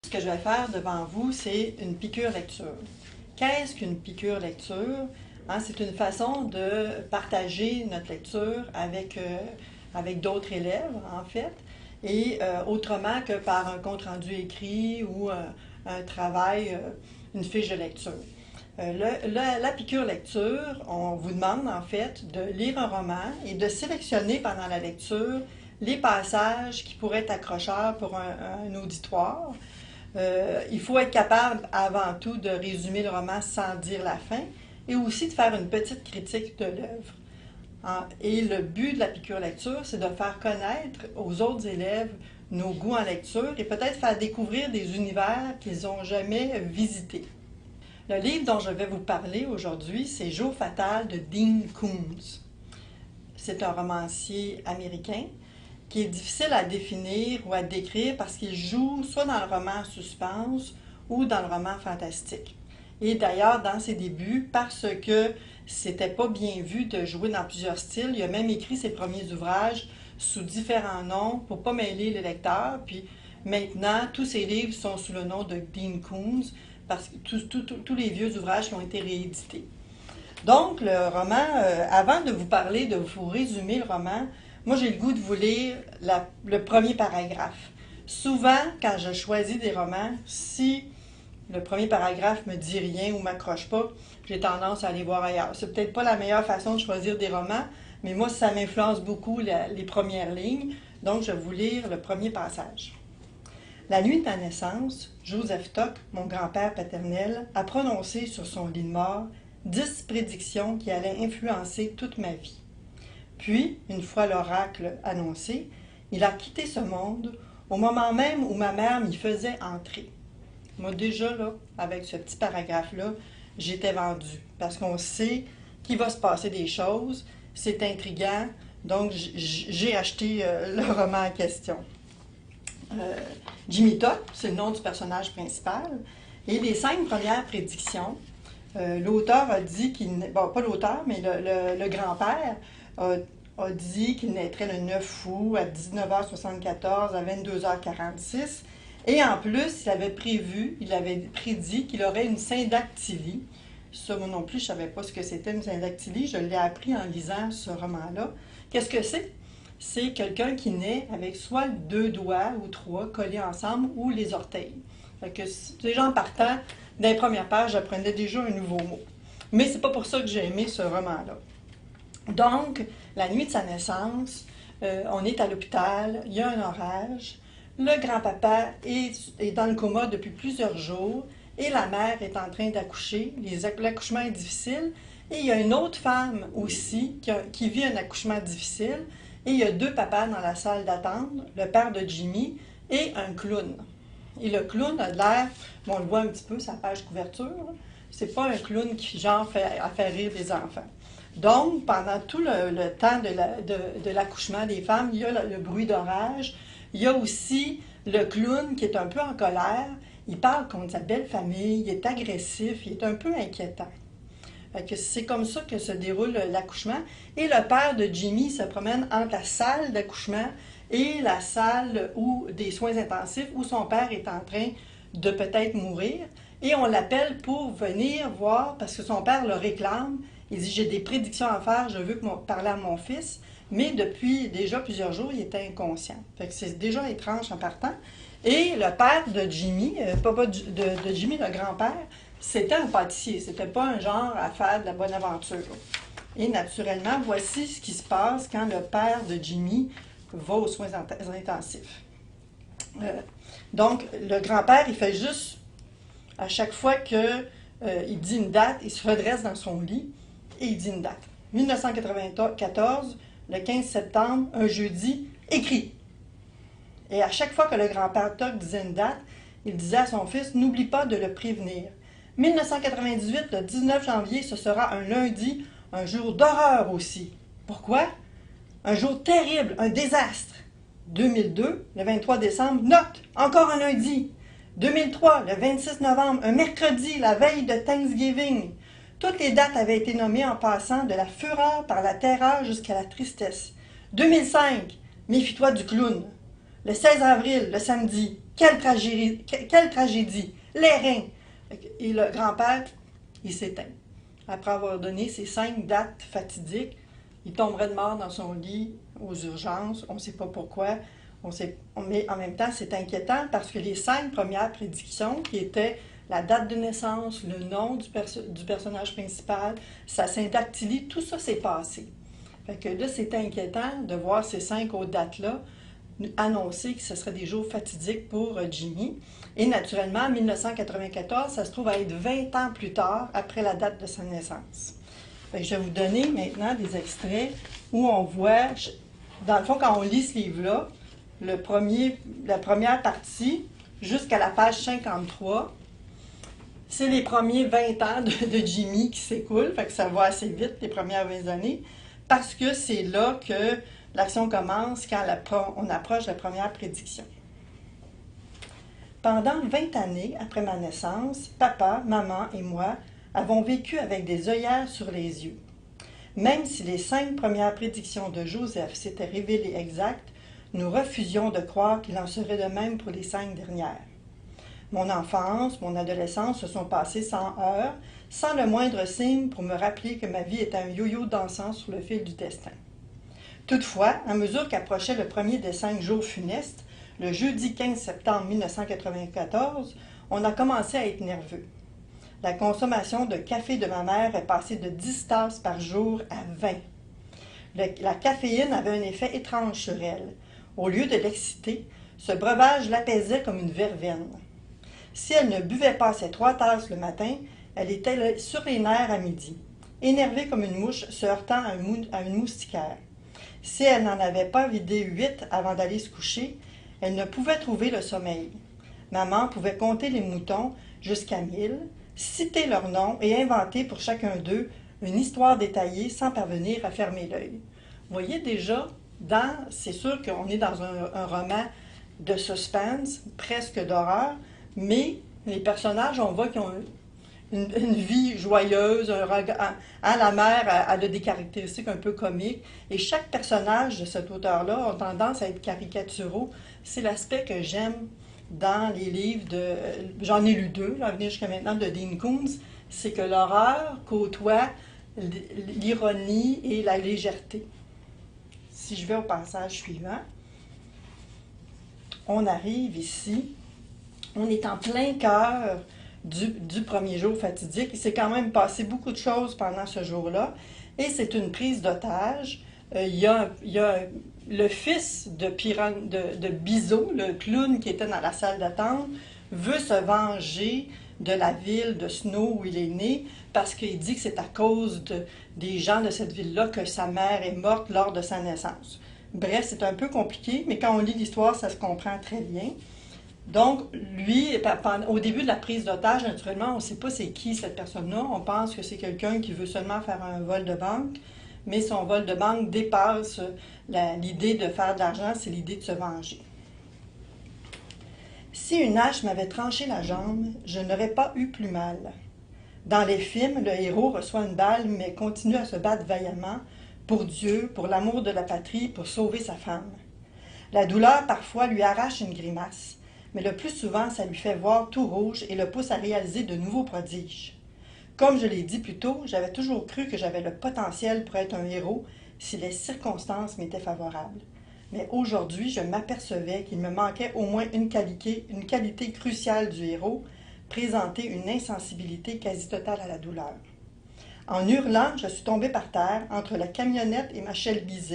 Ce que je vais faire devant vous, c'est une piqûre lecture. Qu'est-ce qu'une piqûre lecture? C'est une façon de partager notre lecture avec d'autres élèves, en fait, et autrement que par un compte-rendu écrit ou un travail, une fiche de lecture. La piqûre lecture, on vous demande en fait de lire un roman et de sélectionner pendant la lecture les passages qui pourraient être accrocheurs pour un auditoire. Il faut être capable avant tout de résumer le roman sans dire la fin et aussi de faire une petite critique de l'œuvre. Et le but de la piqûre lecture, c'est de faire connaître aux autres élèves nos goûts en lecture et peut-être faire découvrir des univers qu'ils n'ont jamais visités. Le livre dont je vais vous parler aujourd'hui, c'est Jour fatale de Dean Koontz. C'est un romancier américain qui est difficile à définir ou à décrire parce qu'il joue soit dans le roman suspense ou dans le roman fantastique. Et d'ailleurs, dans ses débuts, parce que c'était pas bien vu de jouer dans plusieurs styles, il a même écrit ses premiers ouvrages sous différents noms pour pas mêler les lecteurs. Puis maintenant, tous ses livres sont sous le nom de Dean Koontz parce que tous les vieux ouvrages qui ont été réédités. Donc, le roman, avant de vous parler, de vous résumer le roman, moi, j'ai le goût de vous lire le premier paragraphe. Souvent, quand je choisis des romans, si le premier paragraphe me dit rien ou m'accroche pas, j'ai tendance à aller voir ailleurs. C'est peut-être pas la meilleure façon de choisir des romans, mais moi, ça m'influence beaucoup les premières lignes. Donc, je vais vous lire le premier passage. La nuit de ma naissance, Joseph Tock, mon grand-père paternel, a prononcé sur son lit de mort 10 prédictions qui allaient influencer toute ma vie. Puis, une fois l'oracle annoncé, il a quitté ce monde au moment même où ma mère m'y faisait entrer. Moi, déjà, là, avec ce petit paragraphe-là, j'étais vendue. Parce qu'on sait qu'il va se passer des choses, c'est intriguant, donc j'ai acheté le roman en question. Jimmy Todd, c'est le nom du personnage principal. Et les 5 premières prédictions, l'auteur a dit qu'il... Bon, pas l'auteur, mais le grand-père a dit qu'il naîtrait le 9 août à 19h74 à 22h46. Et en plus, il avait prédit qu'il aurait une syndactylie. Ça, moi non plus, je ne savais pas ce que c'était une syndactylie. Je l'ai appris en lisant ce roman-là. Qu'est-ce que c'est? C'est quelqu'un qui naît avec soit 2 doigts ou 3 collés ensemble ou les orteils. Fait que déjà en partant, dans les premières pages, j'apprenais déjà un nouveau mot. Mais c'est pas pour ça que j'ai aimé ce roman-là. Donc, la nuit de sa naissance, on est à l'hôpital, il y a un orage, le grand-papa est dans le coma depuis plusieurs jours et la mère est en train d'accoucher. L'accouchement est difficile et il y a une autre femme aussi qui vit un accouchement difficile et il y a 2 papas dans la salle d'attente, le père de Jimmy et un clown. Et le clown a l'air, on le voit un petit peu, sa page couverture, c'est pas un clown qui genre fait rire des enfants. Donc, pendant tout le temps de l'accouchement des femmes, il y a le bruit d'orage. Il y a aussi le clown qui est un peu en colère. Il parle contre sa belle famille, il est agressif, il est un peu inquiétant. C'est comme ça que se déroule l'accouchement. Et le père de Jimmy se promène entre la salle d'accouchement et la salle des soins intensifs où son père est en train de peut-être mourir. Et on l'appelle pour venir voir parce que son père le réclame. Il dit « J'ai des prédictions à faire, je veux parler à mon fils. » Mais depuis déjà plusieurs jours, il était inconscient. Fait que c'est déjà étrange en partant. Et le père de Jimmy, papa de Jimmy, le grand-père, c'était un pâtissier. C'était pas un genre à faire de la bonne aventure. Et naturellement, voici ce qui se passe quand le père de Jimmy va aux soins intensifs. Donc, le grand-père, il fait juste, à chaque fois qu'il dit une date, il se redresse dans son lit et il dit une date. 1994, le 15 septembre, un jeudi, écrit. Et à chaque fois que le grand-père Tock disait une date, il disait à son fils, n'oublie pas de le prévenir. 1998, le 19 janvier, ce sera un lundi, un jour d'horreur aussi. Pourquoi? Un jour terrible, un désastre. 2002, le 23 décembre, note, encore un lundi. 2003, le 26 novembre, un mercredi, la veille de Thanksgiving. Toutes les dates avaient été nommées en passant de la fureur par la terreur jusqu'à la tristesse. 2005, méfie-toi du clown. Le 16 avril, le samedi, Quelle tragédie! Quelle tragédie! Les reins! Et le grand-père, il s'éteint. Après avoir donné ces 5 dates fatidiques, il tomberait de mort dans son lit aux urgences. On ne sait pas pourquoi. Mais en même temps, c'est inquiétant parce que les 5 premières prédictions, qui étaient la date de naissance, le nom du personnage principal, sa syndactylie, tout ça s'est passé. Fait que là, c'est inquiétant de voir ces 5 autres dates-là annoncer que ce serait des jours fatidiques pour Jimmy. Et naturellement, en 1994, ça se trouve à être 20 ans plus tard, après la date de sa naissance. Fait que je vais vous donner maintenant des extraits où on voit, dans le fond, quand on lit ce livre-là, la première partie, jusqu'à la page 53, c'est les premiers 20 ans de Jimmy qui s'écoulent, fait que ça va assez vite, les premières 20 années, parce que c'est là que l'action commence quand on approche la première prédiction. Pendant 20 années après ma naissance, papa, maman et moi avons vécu avec des œillères sur les yeux. Même si les 5 premières prédictions de Joseph s'étaient révélées exactes, nous refusions de croire qu'il en serait de même pour les 5 dernières. Mon enfance, mon adolescence se sont passées sans heurts, sans le moindre signe pour me rappeler que ma vie était un yo-yo dansant sur le fil du destin. Toutefois, à mesure qu'approchait le premier des 5 jours funestes, le jeudi 15 septembre 1994, on a commencé à être nerveux. La consommation de café de ma mère est passée de 10 tasses par jour à 20. La caféine avait un effet étrange sur elle. Au lieu de l'exciter, ce breuvage l'apaisait comme une verveine. Si elle ne buvait pas ses 3 tasses le matin, elle était sur les nerfs à midi, énervée comme une mouche se heurtant à une moustiquaire. Si elle n'en avait pas vidé 8 avant d'aller se coucher, elle ne pouvait trouver le sommeil. Maman pouvait compter les moutons jusqu'à 1000, citer leurs noms et inventer pour chacun d'eux une histoire détaillée sans parvenir à fermer l'œil. Vous voyez déjà, c'est sûr qu'on est dans un roman de suspense, presque d'horreur, mais les personnages, on voit qu'ils ont une vie joyeuse, la mère elle a des caractéristiques un peu comiques, et chaque personnage de cet auteur-là a tendance à être caricaturaux. C'est l'aspect que j'aime dans les livres j'en ai lu 2, à venir jusqu'à maintenant, de Dean Koontz, c'est que l'horreur côtoie l'ironie et la légèreté. Si je vais au passage suivant, on arrive ici, on est en plein cœur du premier jour fatidique. Il s'est quand même passé beaucoup de choses pendant ce jour-là, et c'est une prise d'otage. Il y a le fils de Bizot, le clown qui était dans la salle d'attente, veut se venger de la ville de Snow où il est né, parce qu'il dit que c'est à cause des gens de cette ville-là que sa mère est morte lors de sa naissance. Bref, c'est un peu compliqué, mais quand on lit l'histoire, ça se comprend très bien. Donc, lui, au début de la prise d'otage, naturellement, on ne sait pas c'est qui cette personne-là. On pense que c'est quelqu'un qui veut seulement faire un vol de banque, mais son vol de banque dépasse l'idée de faire de l'argent, c'est l'idée de se venger. Si une hache m'avait tranché la jambe, je n'aurais pas eu plus mal. Dans les films, le héros reçoit une balle, mais continue à se battre vaillamment pour Dieu, pour l'amour de la patrie, pour sauver sa femme. La douleur, parfois, lui arrache une grimace, mais le plus souvent, ça lui fait voir tout rouge et le pousse à réaliser de nouveaux prodiges. Comme je l'ai dit plus tôt, j'avais toujours cru que j'avais le potentiel pour être un héros si les circonstances m'étaient favorables. Mais aujourd'hui, je m'apercevais qu'il me manquait au moins une qualité cruciale du héros, présenter une insensibilité quasi totale à la douleur. En hurlant, je suis tombée par terre entre la camionnette et ma Shelby Z.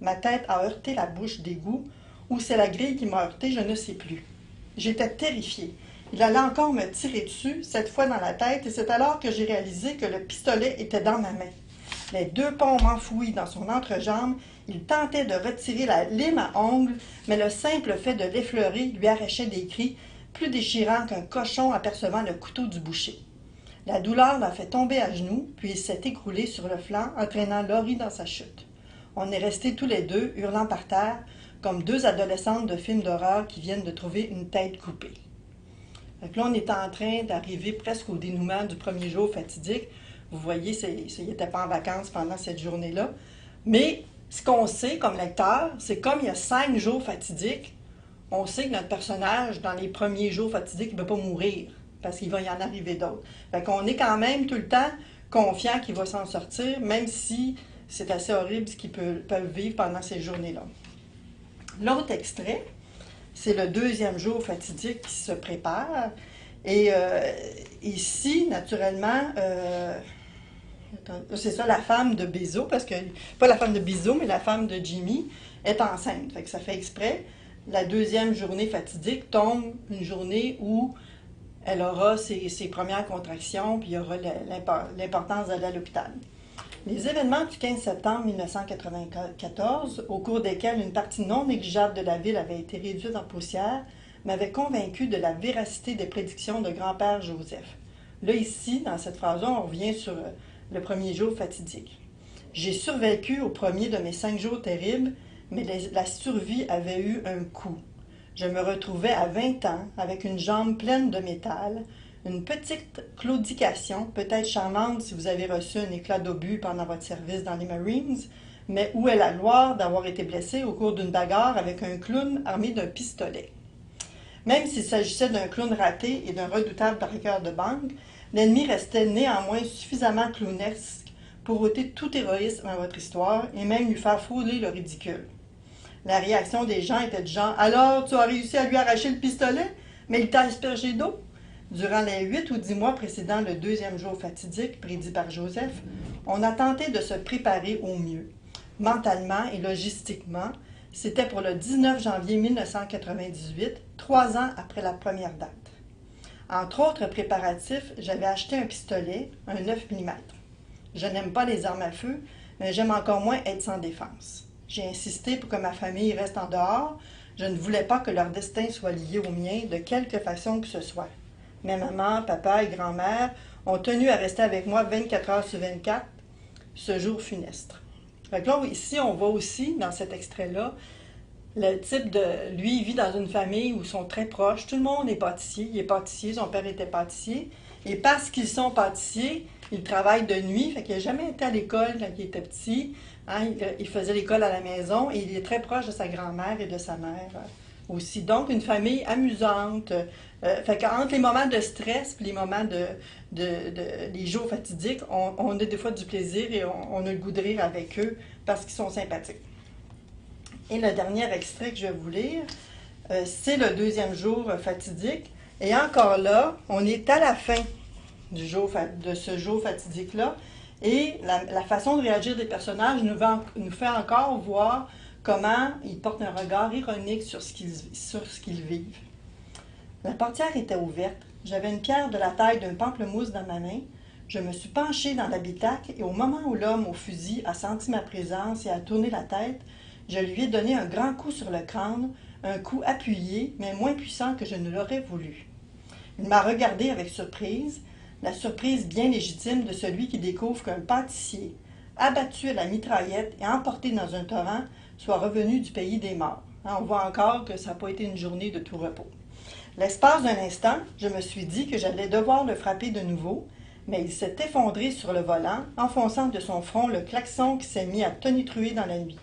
Ma tête a heurté la bouche d'égout, ou c'est la grille qui m'a heurté, je ne sais plus. J'étais terrifiée. Il allait encore me tirer dessus, cette fois dans la tête, et c'est alors que j'ai réalisé que le pistolet était dans ma main. Les 2 pompes enfouies dans son entrejambe, il tentait de retirer la lime à ongles, mais le simple fait de l'effleurer lui arrachait des cris, plus déchirants qu'un cochon apercevant le couteau du boucher. La douleur l'a fait tomber à genoux, puis il s'est écroulé sur le flanc, entraînant Laurie dans sa chute. On est restés tous les deux, hurlant par terre, comme 2 adolescentes de films d'horreur qui viennent de trouver une tête coupée. Donc là, on est en train d'arriver presque au dénouement du premier jour fatidique. Vous voyez, il n'était pas en vacances pendant cette journée-là. Mais ce qu'on sait comme lecteur, c'est comme il y a 5 jours fatidiques, on sait que notre personnage, dans les premiers jours fatidiques, il ne va pas mourir, parce qu'il va y en arriver d'autres. Fait qu'on est quand même tout le temps confiant qu'il va s'en sortir, même si c'est assez horrible ce qu'ils peuvent vivre pendant ces journées-là. L'autre extrait, c'est le deuxième jour fatidique qui se prépare. Et ici, naturellement, c'est ça, la femme de Bézo, parce que, pas la femme de Bézo, mais la femme de Jimmy est enceinte. Fait que ça fait exprès. La deuxième journée fatidique tombe une journée où elle aura ses premières contractions, puis il y aura l'importance d'aller à l'hôpital. Les événements du 15 septembre 1994, au cours desquels une partie non négligeable de la ville avait été réduite en poussière, m'avaient convaincu de la véracité des prédictions de grand-père Joseph. Là, ici, dans cette phrase-là, on revient sur le premier jour fatidique. J'ai survécu au premier de mes 5 jours terribles, mais la survie avait eu un coup. Je me retrouvais à 20 ans, avec une jambe pleine de métal, une petite claudication, peut-être charmante si vous avez reçu un éclat d'obus pendant votre service dans les Marines, mais où est la gloire d'avoir été blessé au cours d'une bagarre avec un clown armé d'un pistolet. Même s'il s'agissait d'un clown raté et d'un redoutable braqueur de banque, l'ennemi restait néanmoins suffisamment clownesque pour ôter tout héroïsme à votre histoire et même lui faire frôler le ridicule. La réaction des gens était du genre « Alors, tu as réussi à lui arracher le pistolet, mais il t'a aspergé d'eau ?» Durant les 8 ou 10 mois précédant le deuxième jour fatidique prédit par Joseph, on a tenté de se préparer au mieux. Mentalement et logistiquement, c'était pour le 19 janvier 1998, 3 ans après la première date. Entre autres préparatifs, j'avais acheté un pistolet, un 9 mm. Je n'aime pas les armes à feu, mais j'aime encore moins être sans défense. J'ai insisté pour que ma famille reste en dehors. Je ne voulais pas que leur destin soit lié au mien de quelque façon que ce soit. Mes mamans, papa et grand-mère ont tenu à rester avec moi 24 heures sur 24 ce jour funeste. Fait que là, ici, on voit aussi, dans cet extrait-là, le type de... Lui, il vit dans une famille où ils sont très proches. Tout le monde est pâtissier. Il est pâtissier, son père était pâtissier. Et parce qu'ils sont pâtissiers, ils travaillent de nuit. Fait qu'il n'a jamais été à l'école quand il était petit. Hein, il faisait l'école à la maison et il est très proche de sa grand-mère et de sa mère aussi. Donc, une famille amusante. Fait qu'entre les moments de stress et les moments les jours fatidiques, on a des fois du plaisir et on a le goût de rire avec eux parce qu'ils sont sympathiques. Et le dernier extrait que je vais vous lire, c'est le deuxième jour fatidique. Et encore là, on est à la fin de ce jour fatidique-là. Et la façon de réagir des personnages nous fait encore voir comment ils portent un regard ironique sur ce qu'ils vivent. La portière était ouverte. J'avais une pierre de la taille d'un pamplemousse dans ma main. Je me suis penchée dans l'habitacle et au moment où l'homme au fusil a senti ma présence et a tourné la tête, je lui ai donné un grand coup sur le crâne, un coup appuyé, mais moins puissant que je ne l'aurais voulu. Il m'a regardé avec surprise, la surprise bien légitime de celui qui découvre qu'un pâtissier, abattu à la mitraillette et emporté dans un torrent, soit revenu du pays des morts. On voit encore que ça n'a pas été une journée de tout repos. L'espace d'un instant, je me suis dit que j'allais devoir le frapper de nouveau, mais il s'est effondré sur le volant, enfonçant de son front le klaxon qui s'est mis à tonitruer dans la nuit.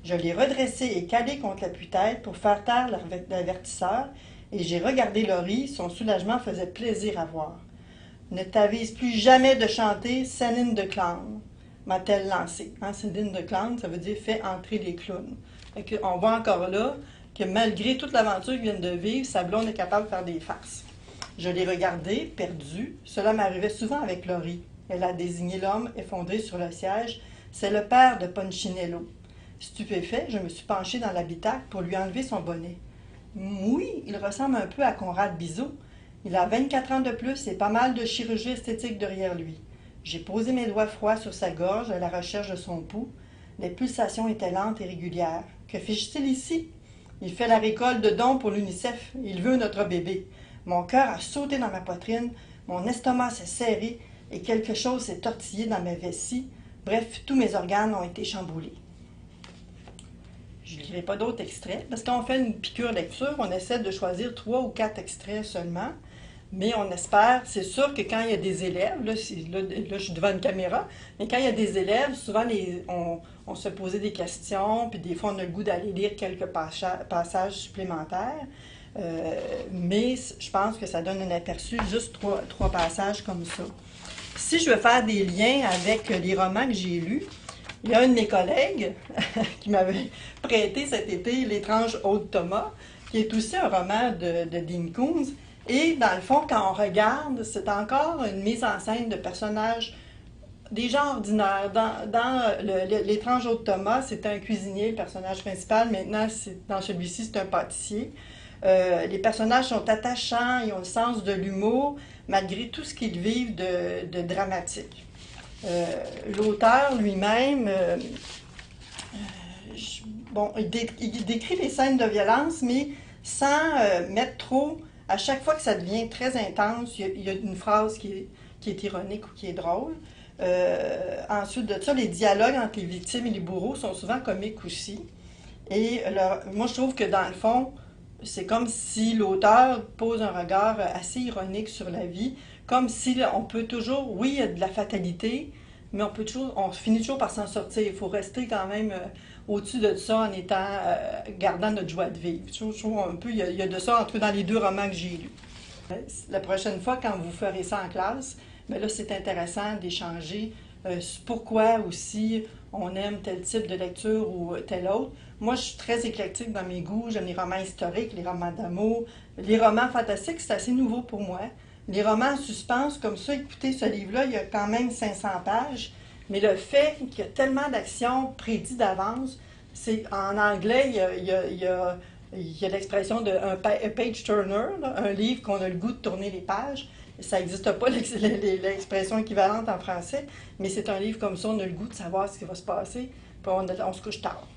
Je l'ai redressé et calé contre l'appui-tête pour faire taire l'avertisseur, et j'ai regardé Laurie, son soulagement faisait plaisir à voir. « Ne t'avise plus jamais de chanter Céline de Clown », m'a-t-elle lancé. Céline de Clown, ça veut dire « fait entrer les clowns ». On voit encore là que malgré toute l'aventure qu'ils viennent de vivre, sa blonde est capable de faire des farces. Je l'ai regardée, perdue. Cela m'arrivait souvent avec Laurie. Elle a désigné l'homme effondré sur le siège. C'est le père de Punchinello. Stupéfait, je me suis penchée dans l'habitacle pour lui enlever son bonnet. Oui, il ressemble un peu à Conrad Bizot. Il a 24 ans de plus et pas mal de chirurgie esthétique derrière lui. J'ai posé mes doigts froids sur sa gorge à la recherche de son pouls. Les pulsations étaient lentes et régulières. Que fiche-t-il ici? Il fait la récolte de dons pour l'UNICEF. Il veut notre bébé. Mon cœur a sauté dans ma poitrine, mon estomac s'est serré et quelque chose s'est tortillé dans mes vessies. Bref, tous mes organes ont été chamboulés. Je ne lirai pas d'autres extraits, parce qu'on fait une piqûre lecture, on essaie de choisir 3 ou 4 extraits seulement. Mais on espère, c'est sûr que quand il y a des élèves, là, je suis devant une caméra, mais quand il y a des élèves, souvent on se posait des questions, puis des fois on a le goût d'aller lire quelques passages supplémentaires. Mais je pense que ça donne un aperçu, juste trois passages comme ça. Si je veux faire des liens avec les romans que j'ai lus, il y a un de mes collègues qui m'avait prêté cet été L'étrange Aude Thomas, qui est aussi un roman de Dean Koontz. Et dans le fond, quand on regarde, c'est encore une mise en scène de personnages des gens ordinaires. Dans L'étrange Aude Thomas, c'est un cuisinier, le personnage principal. Maintenant, dans celui-ci, c'est un pâtissier. Les personnages sont attachants, ils ont le sens de l'humour, malgré tout ce qu'ils vivent de dramatique. L'auteur lui-même, il décrit les scènes de violence, mais sans mettre trop. À chaque fois que ça devient très intense, il y a une phrase qui est ironique ou qui est drôle. Ensuite de ça, les dialogues entre les victimes et les bourreaux sont souvent comiques aussi. Et moi, je trouve que dans le fond, c'est comme si l'auteur pose un regard assez ironique sur la vie, comme si on peut toujours, oui, il y a de la fatalité, mais on finit toujours par s'en sortir. Il faut rester quand même au-dessus de ça en gardant notre joie de vivre. Je trouve un peu, il y a de ça entre dans les deux romans que j'ai lus. La prochaine fois, quand vous ferez ça en classe, bien là, c'est intéressant d'échanger pourquoi aussi on aime tel type de lecture ou tel autre. Moi, je suis très éclectique dans mes goûts. J'aime les romans historiques, les romans d'amour. Les romans fantastiques, c'est assez nouveau pour moi. Les romans en suspense, comme ça, écoutez, ce livre-là, il y a quand même 500 pages. Mais le fait qu'il y a tellement d'actions prédites d'avance, c'est en anglais, il y a l'expression de un page turner, là, un livre qu'on a le goût de tourner les pages. Ça n'existe pas l'expression équivalente en français, mais c'est un livre comme ça, on a le goût de savoir ce qui va se passer, puis on se couche tard.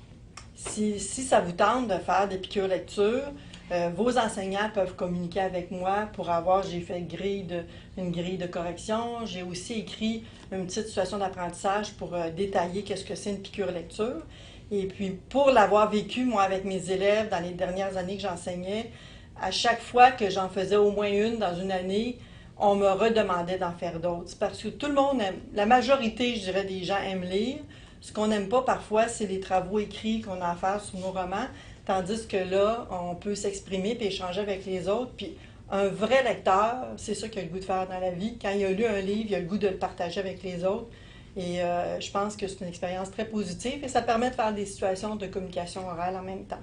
Si ça vous tente de faire des piqûres lecture, vos enseignants peuvent communiquer avec moi pour j'ai fait une grille de correction. J'ai aussi écrit une petite situation d'apprentissage pour détailler qu'est-ce que c'est une piqûre lecture. Et puis, pour l'avoir vécu, moi, avec mes élèves dans les dernières années que j'enseignais, à chaque fois que j'en faisais au moins une dans une année, on me redemandait d'en faire d'autres. Parce que tout le monde aime, la majorité, je dirais, des gens aiment lire. Ce qu'on n'aime pas parfois, c'est les travaux écrits qu'on a à faire sur nos romans, tandis que là, on peut s'exprimer et échanger avec les autres. Puis un vrai lecteur, c'est ça qu'il a le goût de faire dans la vie. Quand il a lu un livre, il a le goût de le partager avec les autres. Et je pense que c'est une expérience très positive et ça permet de faire des situations de communication orale en même temps.